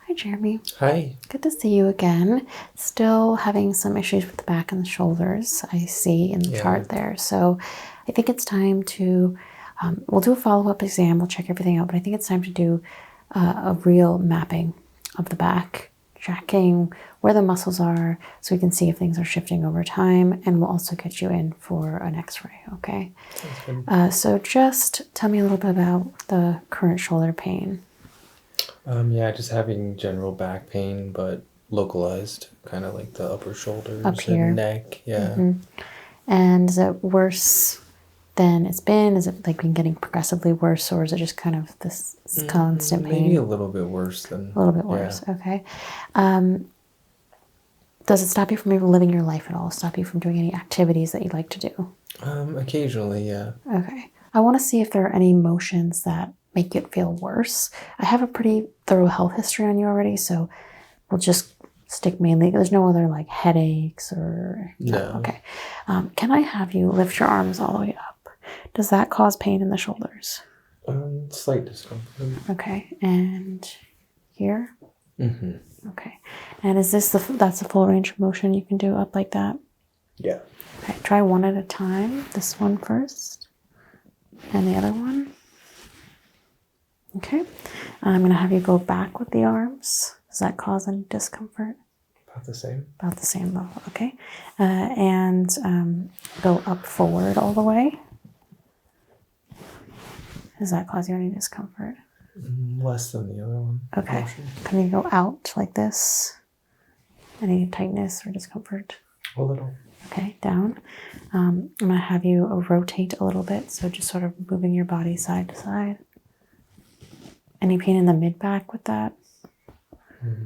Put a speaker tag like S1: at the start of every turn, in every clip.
S1: Hi, Jeremy.
S2: Hi.
S1: Good to see you again. Still having some issues with the back and the shoulders, I see in the chart there. So I think it's time to, we'll do a follow-up exam. We'll check everything out, but I think it's time to do a real mapping of the back, checking where the muscles are so we can see if things are shifting over time, and we'll also get you in for an x-ray, okay?
S2: Sounds good.
S1: So just tell me a little bit about the current shoulder pain.
S2: Yeah, just having general back pain, but localized, kind of like the upper shoulders
S1: Up here.
S2: and neck. Yeah.
S1: And is it worse than it's been? Is it like been getting progressively worse, or is it just kind of this constant pain?
S2: Maybe a little bit worse than.
S1: A little bit worse. Yeah. Okay. Does it stop you from even living your life at all? Stop you from doing any activities that you like to do?
S2: Occasionally, yeah.
S1: Okay. I want to see if there are any emotions that make it feel worse. I have a pretty thorough health history on you already, so we'll just stick mainly. There's no other like headaches or.
S2: No.
S1: Okay. Can I have you lift your arms all the way up? Does that cause pain in the shoulders?
S2: Slight discomfort.
S1: Okay. And here?
S2: Mm-hmm.
S1: Okay. And is this that's the full range of motion you can do up like that?
S2: Yeah.
S1: Okay. Try one at a time. This one first. And the other one. Okay. I'm going to have you go back with the arms. Does that cause any discomfort?
S2: About the same.
S1: About the same level. Okay. And go up forward all the way. Does that cause you any discomfort?
S2: Less than the other one.
S1: Okay.
S2: Motion.
S1: Can you go out like this? Any tightness or discomfort?
S2: A little.
S1: Okay, down. I'm going to have you rotate a little bit, so just sort of moving your body side to side. Any pain in the mid-back with that?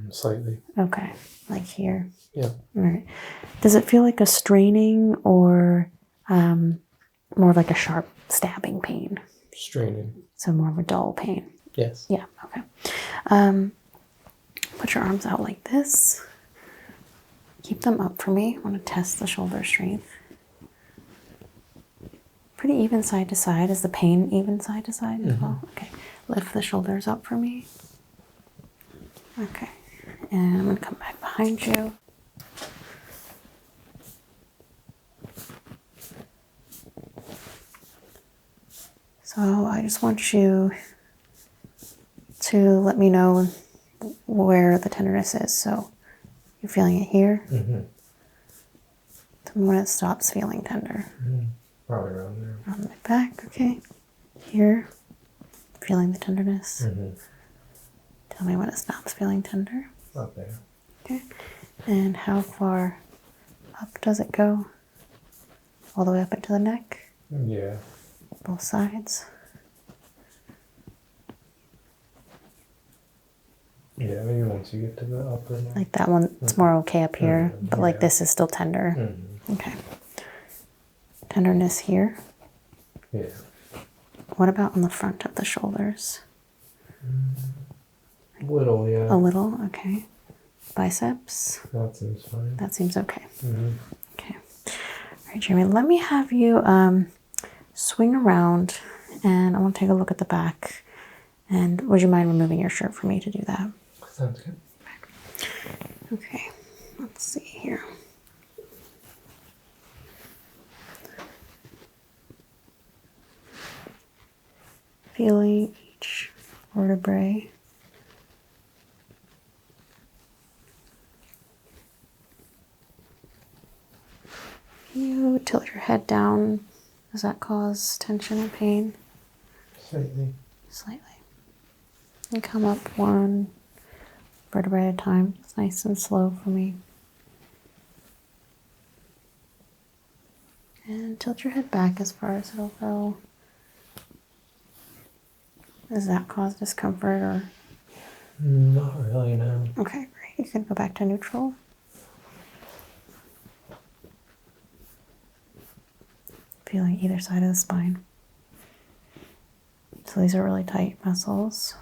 S2: Slightly.
S1: Okay, like here.
S2: Yeah.
S1: All right. Does it feel like a straining or more of like a sharp stabbing pain?
S2: Straining.
S1: So more of a dull pain?
S2: Yes.
S1: Yeah, okay. Put your arms out like this. Keep them up for me. I want to test the shoulder strength. Pretty even side to side. Is the pain even side to side as well? Okay. Lift the shoulders up for me. Okay. And I'm going to come back behind you. So I just want you to let me know where the tenderness is. So you're feeling it here? Tell me when it stops feeling tender.
S2: Probably around there.
S1: On my back, okay. Here, feeling the tenderness. Tell me when it stops feeling tender.
S2: Up there.
S1: Okay. And how far up does it go? All the way up into the neck?
S2: Yeah.
S1: Both sides?
S2: Yeah, maybe once you get to the upper neck.
S1: Like that one, it's more okay up here, but like this is still tender. Okay. Tenderness here.
S2: Yeah.
S1: What about on the front of the shoulders?
S2: A little, yeah.
S1: A little, okay. Biceps?
S2: That seems fine.
S1: That seems okay. Okay. All right, Jeremy, let me have you swing around, and I want to take a look at the back. And would you mind removing your shirt for me to do that?
S2: Sounds good.
S1: Okay, let's see here. Feeling each vertebrae. You tilt your head down. Does that cause tension or pain?
S2: Slightly.
S1: Slightly. And come up one vertebrae at a time. It's nice and slow for me. And tilt your head back as far as it'll go. Does that cause discomfort or?
S2: Not really, no.
S1: Okay, great. You can go back to neutral. Feeling either side of the spine. So these are really tight muscles.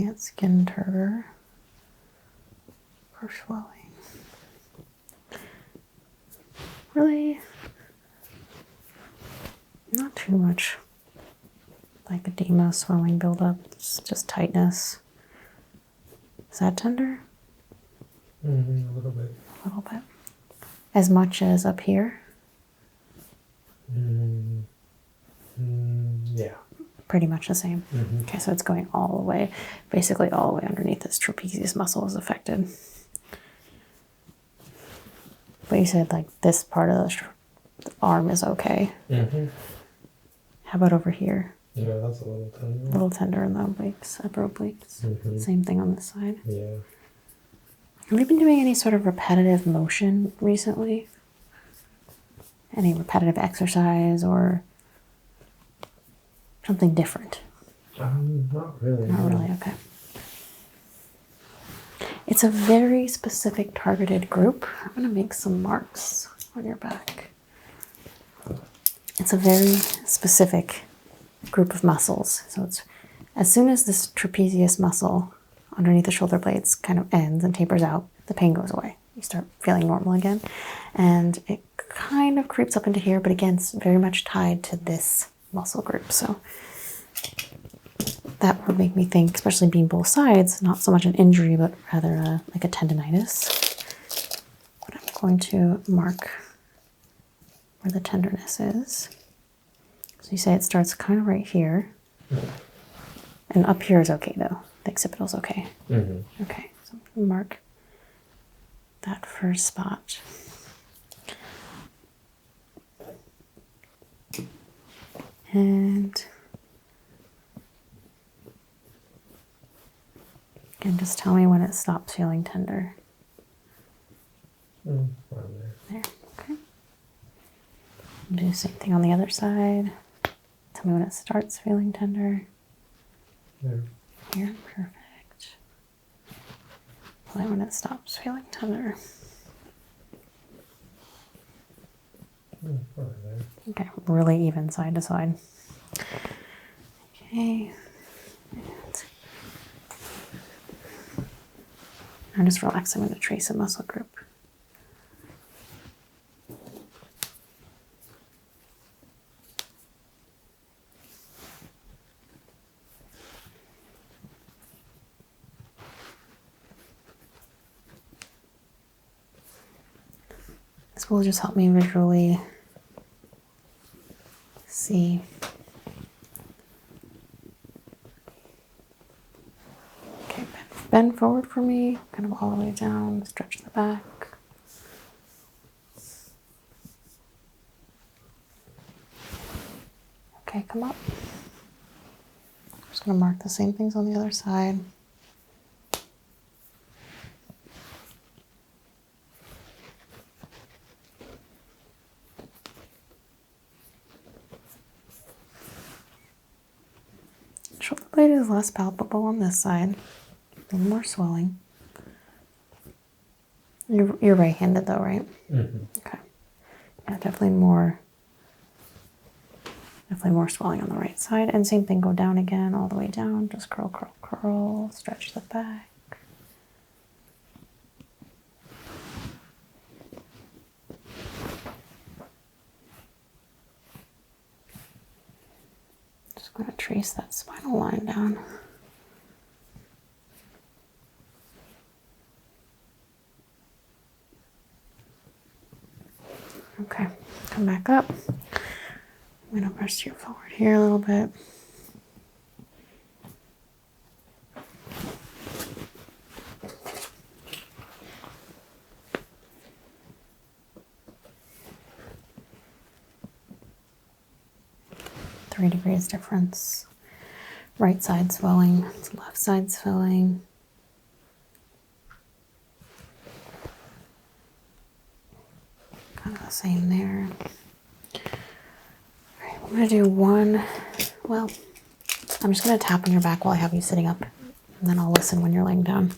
S1: And skin turgor for swelling. Really not too much like edema, swelling buildup. It's just tightness. Is that tender?
S2: A little bit.
S1: A little bit. As much as up here?
S2: Yeah.
S1: Pretty much the same. Okay, so it's going all the way, basically all the way underneath this trapezius muscle is affected. But you said like this part of the arm is okay. How about over here?
S2: Yeah, that's a little tender.
S1: A little tender in the obliques, upper obliques. Same thing on this side.
S2: Yeah.
S1: Have you been doing any sort of repetitive motion recently? Any repetitive exercise or something different?
S2: Not really.
S1: Not really, okay. It's a very specific targeted group. I'm going to make some marks on your back. It's a very specific group of muscles. So it's as soon as this trapezius muscle underneath the shoulder blades kind of ends and tapers out, the pain goes away. You start feeling normal again. And it kind of creeps up into here, but again, it's very much tied to this muscle group. So that would make me think, especially being both sides, not so much an injury, but rather like a tendonitis. But I'm going to mark where the tenderness is. So you say it starts kind of right here. And up here is okay though. The occipital's okay. Okay, so I'm going to mark that first spot. And again, just tell me when it stops feeling tender.
S2: Around
S1: There, okay. Do the same thing on the other side. Tell me when it starts feeling tender.
S2: there.
S1: Here, perfect. Tell me when it stops feeling tender.
S2: Around there.
S1: Okay, really even side to side. Okay. And I'm just relaxing. I'm going to trace a muscle group. This will just help me visually see. Okay, bend forward for me, kind of all the way down, stretch the back. Okay, come up. I'm just going to mark the same things on the other side. Shoulder blade is less palpable on this side. A little more swelling. You're right-handed though, right? Okay. Yeah, definitely more swelling on the right side. And same thing, go down again, all the way down. Just curl, curl, curl. Stretch the back. Just going to trace that spinal line down. Okay, come back up. I'm going to press you forward here a little bit. Three degrees difference. Right side swelling, left side swelling. Kind of the same there. All right, I'm going to do one. Well, I'm just going to tap on your back while I have you sitting up, and then I'll listen when you're laying down.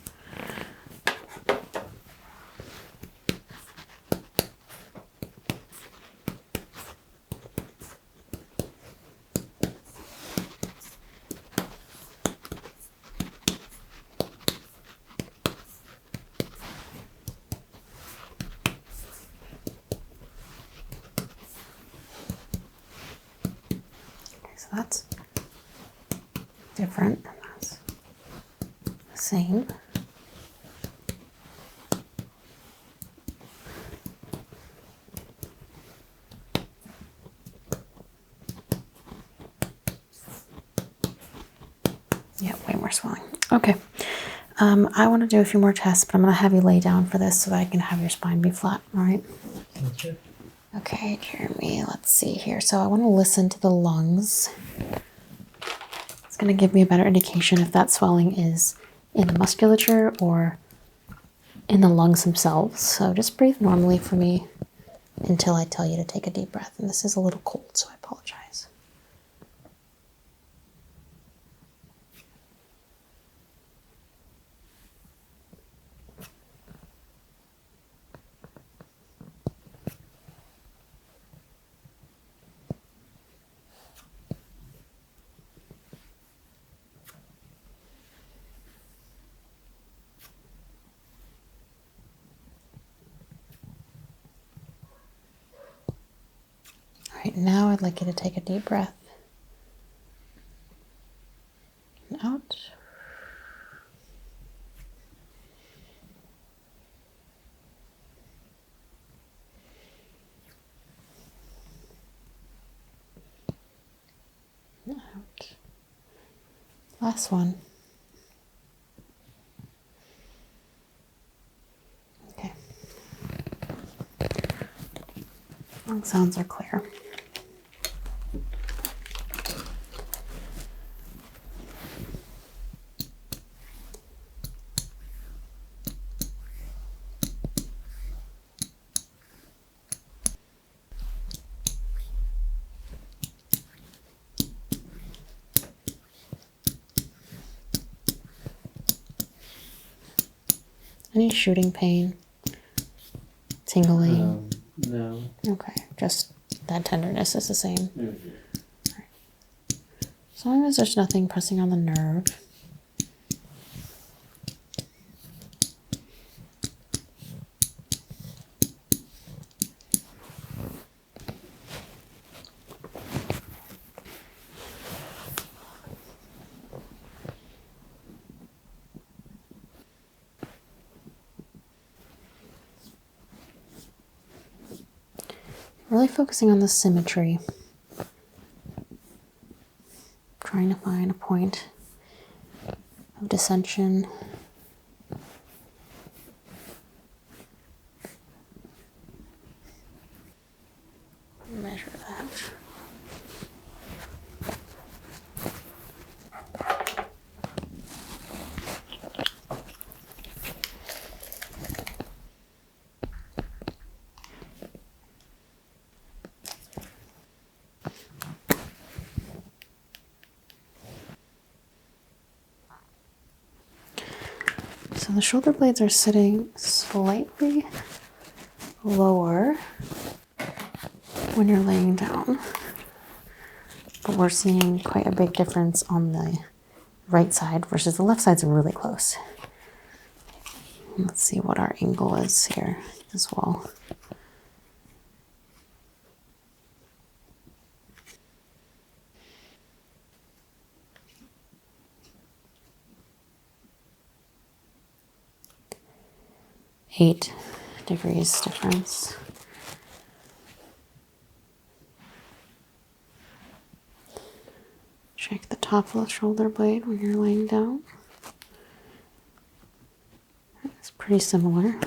S1: that's different. That's the same. Yeah, way more swelling. Okay. I want to do a few more tests, but I'm going to have you lay down for this so that I can have your spine be flat, all right?
S2: Okay.
S1: Okay, Jeremy, let's see here. So I want to listen to the lungs. It's going to give me a better indication if that swelling is in the musculature or in the lungs themselves. So just breathe normally for me until I tell you to take a deep breath. And this is a little cold, so I apologize. All right, now I'd like you to take a deep breath. And out. And out. Last one. Okay. Lung sounds are clear. Any shooting pain? Tingling?
S2: No.
S1: Okay, just that tenderness is the same.
S2: Mm-hmm.
S1: Right. As long as there's nothing pressing on the nerve. Really focusing on the symmetry. Trying to find a point of dissension. Measure that. So the shoulder blades are sitting slightly lower when you're laying down, but we're seeing quite a big difference on the right side versus the left side's really close. Let's see what our angle is here as well. Eight degrees difference. Check the top of the shoulder blade when you're laying down. It's pretty similar.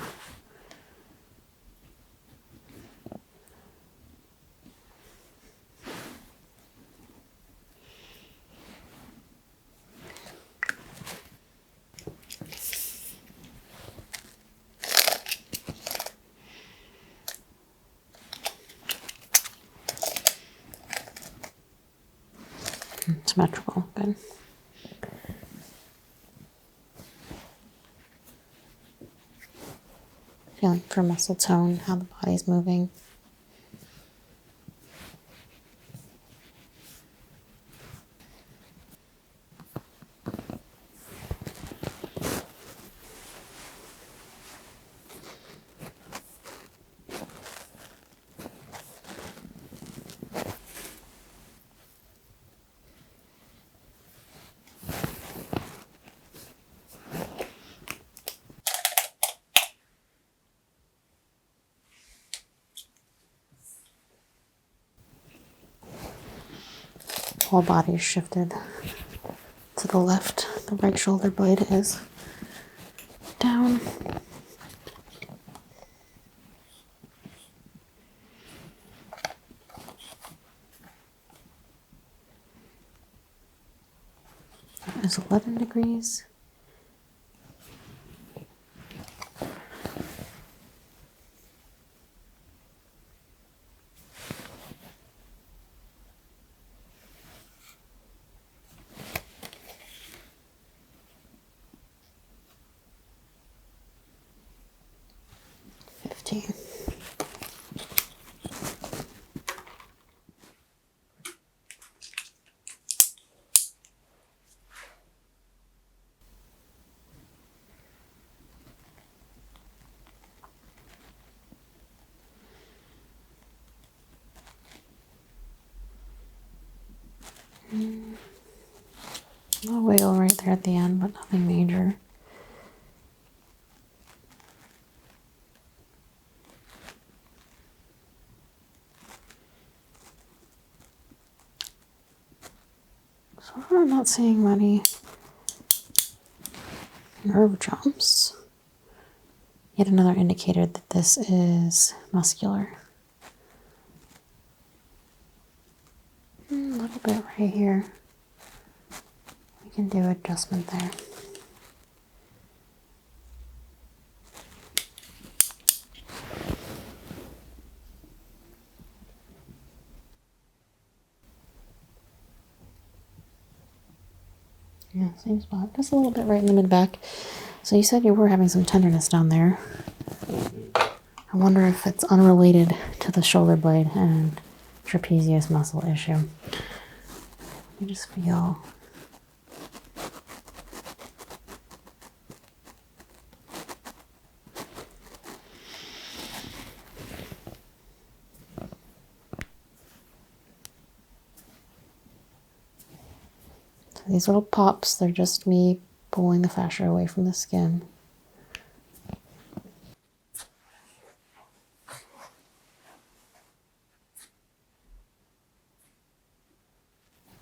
S1: Symmetrical, good. Feeling for muscle tone, how the body's moving. whole body is shifted to the left. The right shoulder blade is down. That is 11 degrees. A little wiggle right there at the end, but nothing major. So I'm not seeing many nerve jumps. Yet another indicator that this is muscular. A little bit right here. We can do adjustment there. Yeah, same spot. Just a little bit right in the mid-back. So you said you were having some tenderness down there. I wonder if it's unrelated to the shoulder blade and trapezius muscle issue. Let me just feel. So these little pops, they're just me pulling the fascia away from the skin.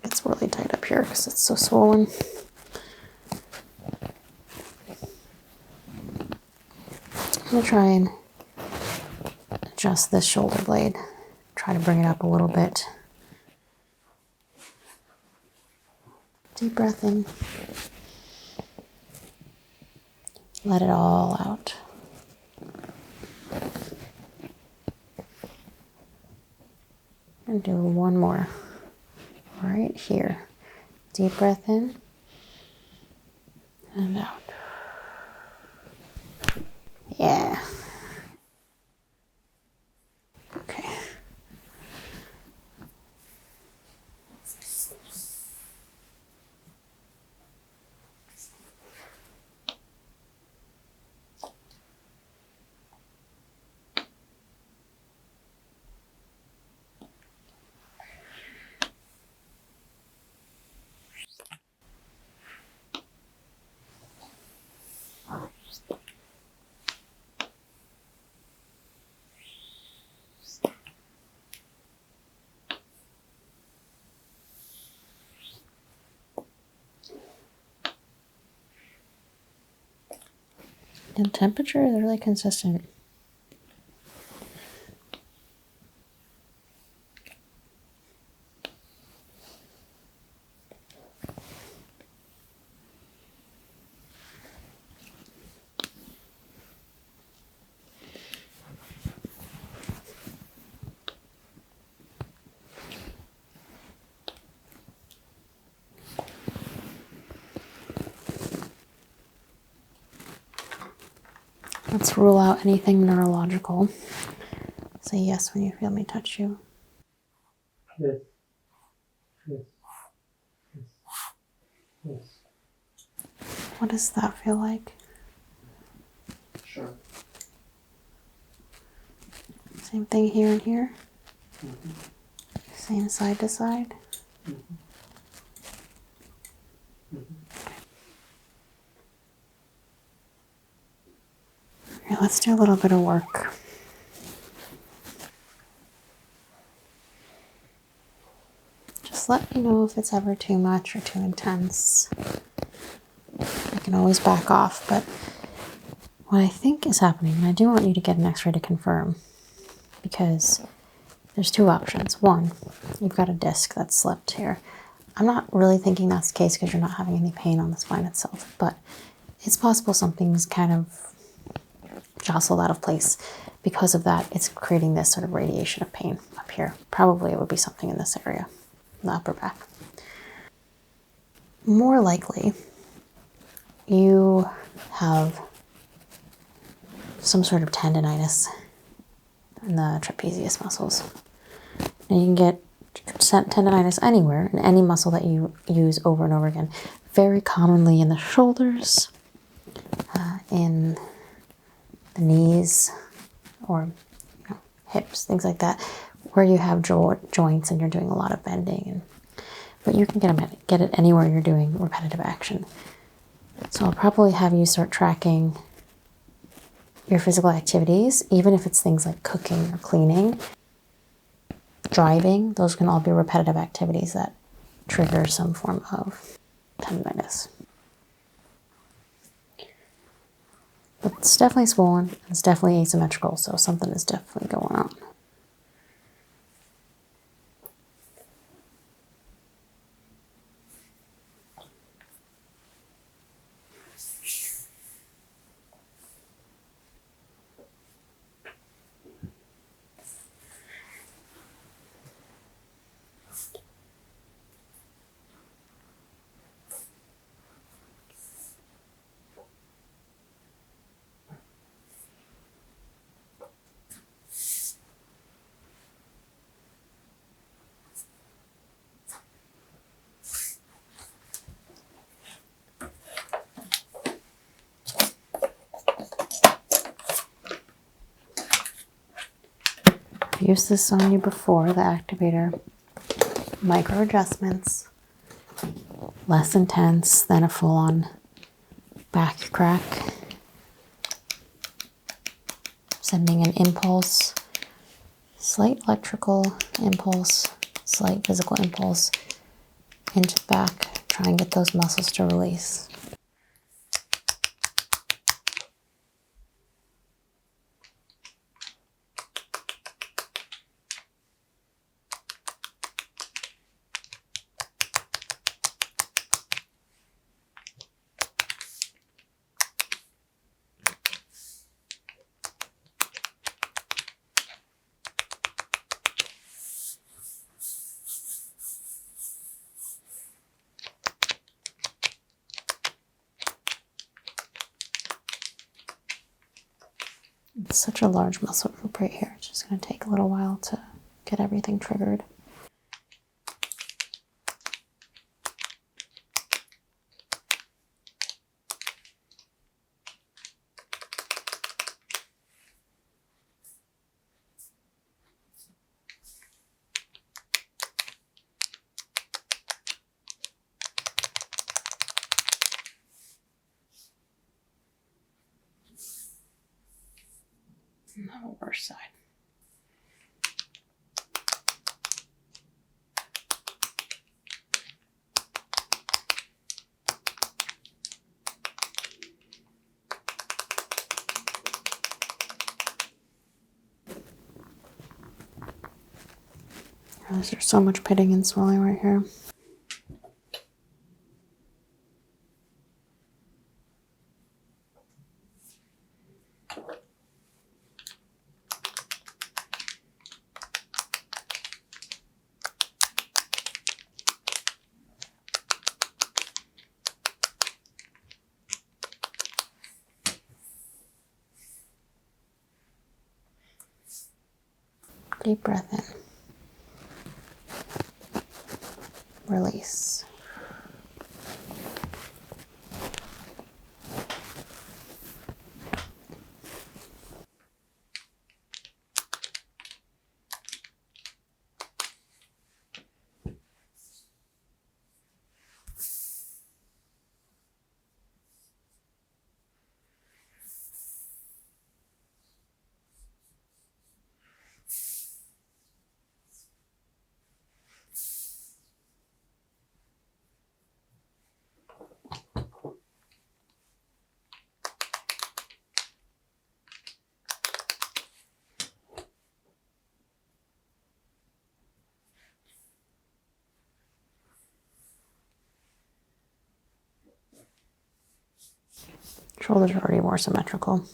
S1: It's really tight up here because it's so swollen. I'm going to try and adjust this shoulder blade. Try to bring it up a little bit. Deep breath in. Let it all out. And do one more. Right here. Deep breath in and out. Yeah. Okay. And temperature is really consistent. Let's rule out anything neurological. Say yes when you feel me touch you.
S2: Yes. Yes. Yes. Yes.
S1: What does that feel like?
S2: Sure.
S1: Same thing here and here?
S2: Mm-hmm.
S1: Same side to side?
S2: Mm-hmm. Mm-hmm.
S1: Okay, let's do a little bit of work. Just let me know if it's ever too much or too intense. I can always back off, but what I think is happening, and I do want you to get an x-ray to confirm, because there's two options. One, you've got a disc that's slipped here. I'm not really thinking that's the case because you're not having any pain on the spine itself, but it's possible something's kind of jostled out of place. Because of that, it's creating this sort of radiation of pain up here. Probably it would be something in this area, the upper back. More likely, you have some sort of tendonitis in the trapezius muscles. And you can get tendonitis anywhere, in any muscle that you use over and over again. Very commonly in the shoulders, in the knees, or hips, things like that, where you have joints and you're doing a lot of bending. But you can get it anywhere you're doing repetitive action. So I'll probably have you start tracking your physical activities, even if it's things like cooking or cleaning, driving. Those can all be repetitive activities that trigger some form of tendonitis. But it's definitely swollen. It's definitely asymmetrical, so something is definitely going on. I've used this on you before, the activator. Micro adjustments, less intense than a full-on back crack. Sending an impulse, slight electrical impulse, slight physical impulse into the back. Try and get those muscles to release. It's such a large muscle group right here. It's just going to take a little while to get everything triggered. Now the worst side. There's so much pitting and swelling right here. Deep breath in. Release. Shoulders are already more symmetrical.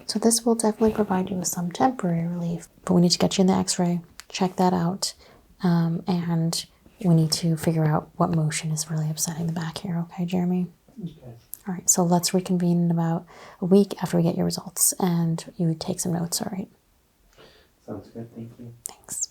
S1: So this will definitely provide you with some temporary relief, but we need to get you in the x-ray, check that out, and we need to figure out what motion is really upsetting the back here, okay, Jeremy?
S3: Okay.
S1: All right, so let's reconvene in about a week after we get your results, and you take some notes, all right?
S3: Sounds good, thank you.
S1: Thanks.